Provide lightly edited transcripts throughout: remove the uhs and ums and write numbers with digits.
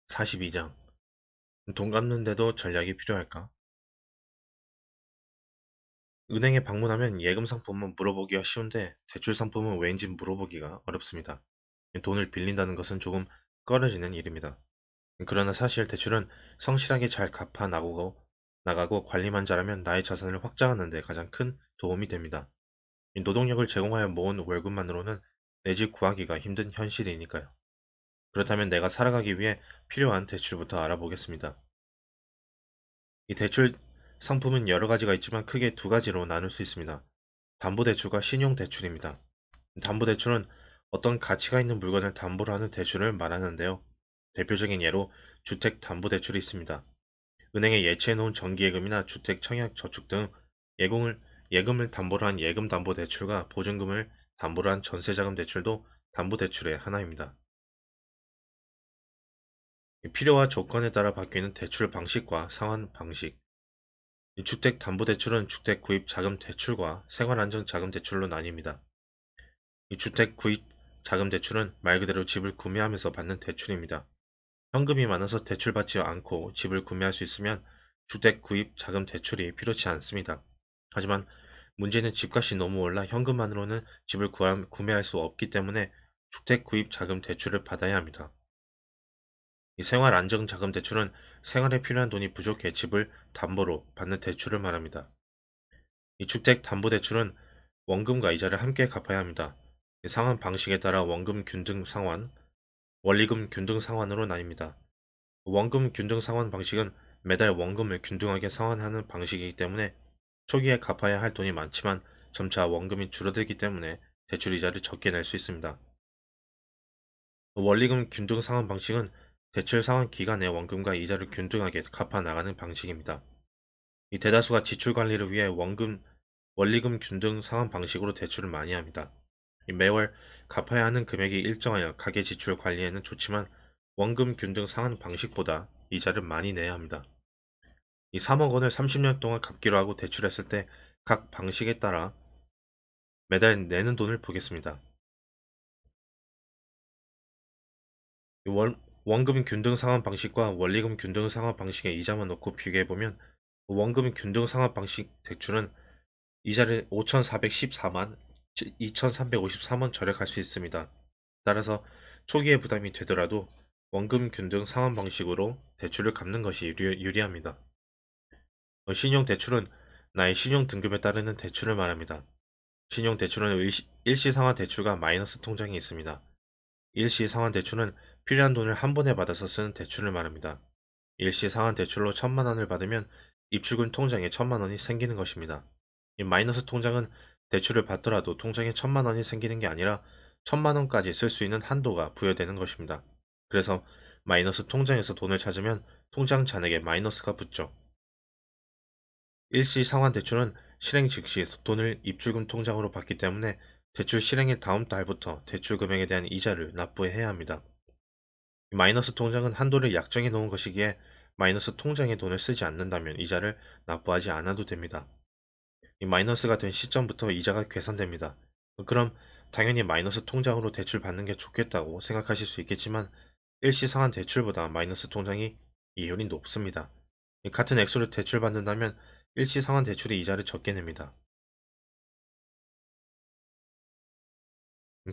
42장. 돈 갚는데도 전략이 필요할까? 은행에 방문하면 예금 상품은 물어보기가 쉬운데 대출 상품은 왠지 물어보기가 어렵습니다. 돈을 빌린다는 것은 조금 꺼려지는 일입니다. 그러나 사실 대출은 성실하게 잘 갚아 나가고 관리만 잘하면 나의 자산을 확장하는 데 가장 큰 도움이 됩니다. 이 노동력을 제공하여 모은 월급만으로는 내 집 구하기가 힘든 현실이니까요. 그렇다면 내가 살아가기 위해 필요한 대출부터 알아보겠습니다. 이 대출 상품은 여러 가지가 있지만 크게 두 가지로 나눌 수 있습니다. 담보대출과 신용대출입니다. 담보대출은 어떤 가치가 있는 물건을 담보로 하는 대출을 말하는데요. 대표적인 예로 주택담보대출이 있습니다. 은행에 예치해 놓은 정기예금이나 주택청약저축 등 예금을, 예금을 담보로 한 예금담보대출과 보증금을 담보로 한 전세자금대출도 담보대출의 하나입니다. 필요와 조건에 따라 바뀌는 대출 방식과 상환 방식. 주택담보대출은 주택구입자금대출과 생활안정자금대출로 나뉩니다. 이 주택구입자금대출은 말 그대로 집을 구매하면서 받는 대출입니다. 현금이 많아서 대출받지 않고 집을 구매할 수 있으면 주택구입자금대출이 필요치 않습니다. 하지만 문제는 집값이 너무 올라 현금만으로는 집을 구매할 수 없기 때문에 주택구입자금대출을 받아야 합니다. 이 생활안정자금대출은 생활에 필요한 돈이 부족해 집을 담보로 받는 대출을 말합니다. 이 주택담보대출은 원금과 이자를 함께 갚아야 합니다. 이 상환 방식에 따라 원금 균등 상환, 원리금 균등 상환으로 나뉩니다. 원금 균등 상환 방식은 매달 원금을 균등하게 상환하는 방식이기 때문에 초기에 갚아야 할 돈이 많지만 점차 원금이 줄어들기 때문에 대출 이자를 적게 낼 수 있습니다. 원리금 균등 상환 방식은 대출 상환 기간에 원금과 이자를 균등하게 갚아 나가는 방식입니다. 이 대다수가 지출 관리를 위해 원리금 균등 상환 방식으로 대출을 많이 합니다. 매월 갚아야 하는 금액이 일정하여 가계 지출 관리에는 좋지만 원금 균등 상환 방식보다 이자를 많이 내야 합니다. 이 3억 원을 30년 동안 갚기로 하고 대출했을 때 각 방식에 따라 매달 내는 돈을 보겠습니다. 원금 균등 상환 방식과 원리금 균등 상환 방식의 이자만 놓고 비교해보면 원금 균등 상환 방식 대출은 이자를 5,414만 2,353원 절약할 수 있습니다. 따라서 초기에 부담이 되더라도 원금 균등 상환 방식으로 대출을 갚는 것이 유리합니다. 신용대출은 나의 신용 등급에 따르는 대출을 말합니다. 신용대출은 일시 상환 대출과 마이너스 통장이 있습니다. 일시 상환 대출은 필요한 돈을 한 번에 받아서 쓰는 대출을 말합니다. 일시 상환 대출로 1,000만 원을 받으면 입출금 통장에 1,000만 원이 생기는 것입니다. 이 마이너스 통장은 대출을 받더라도 통장에 1,000만 원이 생기는 게 아니라 1,000만 원까지 쓸 수 있는 한도가 부여되는 것입니다. 그래서 마이너스 통장에서 돈을 찾으면 통장 잔액에 마이너스가 붙죠. 일시 상환 대출은 실행 즉시 돈을 입출금 통장으로 받기 때문에 대출 실행일 다음 달부터 대출 금액에 대한 이자를 납부해야 합니다. 마이너스 통장은 한도를 약정해 놓은 것이기에 마이너스 통장에 돈을 쓰지 않는다면 이자를 납부하지 않아도 됩니다. 이 마이너스가 된 시점부터 이자가 계산됩니다. 그럼 당연히 마이너스 통장으로 대출 받는 게 좋겠다고 생각하실 수 있겠지만 일시상환 대출보다 마이너스 통장이 이율이 높습니다. 같은 액수를 대출받는다면 일시상환 대출이 이자를 적게 냅니다.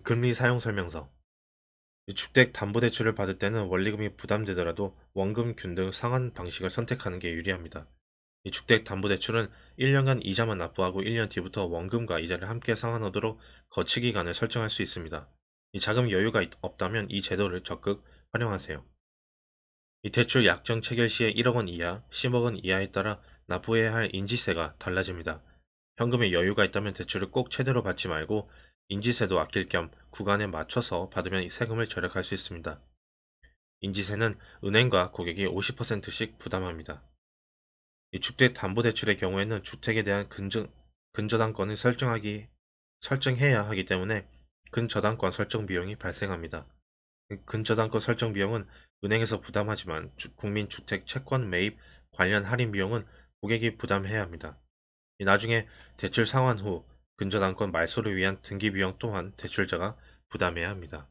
금리 사용 설명서. 주택담보대출을 받을 때는 원리금이 부담되더라도 원금 균등 상환 방식을 선택하는 게 유리합니다. 이 주택담보대출은 1년간 이자만 납부하고 1년 뒤부터 원금과 이자를 함께 상환하도록 거치 기간을 설정할 수 있습니다. 이 자금 여유가 없다면 이 제도를 적극 활용하세요. 이 대출 약정 체결 시에 1억 원 이하, 10억 원 이하에 따라 납부해야 할 인지세가 달라집니다. 현금에 여유가 있다면 대출을 꼭 최대로 받지 말고 인지세도 아낄 겸 구간에 맞춰서 받으면 세금을 절약할 수 있습니다. 인지세는 은행과 고객이 50%씩 부담합니다. 이 주택담보대출의 경우에는 주택에 대한 근저당권을 설정해야 하기 때문에 근저당권 설정 비용이 발생합니다. 근저당권 설정 비용은 은행에서 부담하지만 국민주택 채권 매입 관련 할인 비용은 고객이 부담해야 합니다. 나중에 대출 상환 후 근저당권 말소를 위한 등기 비용 또한 대출자가 부담해야 합니다.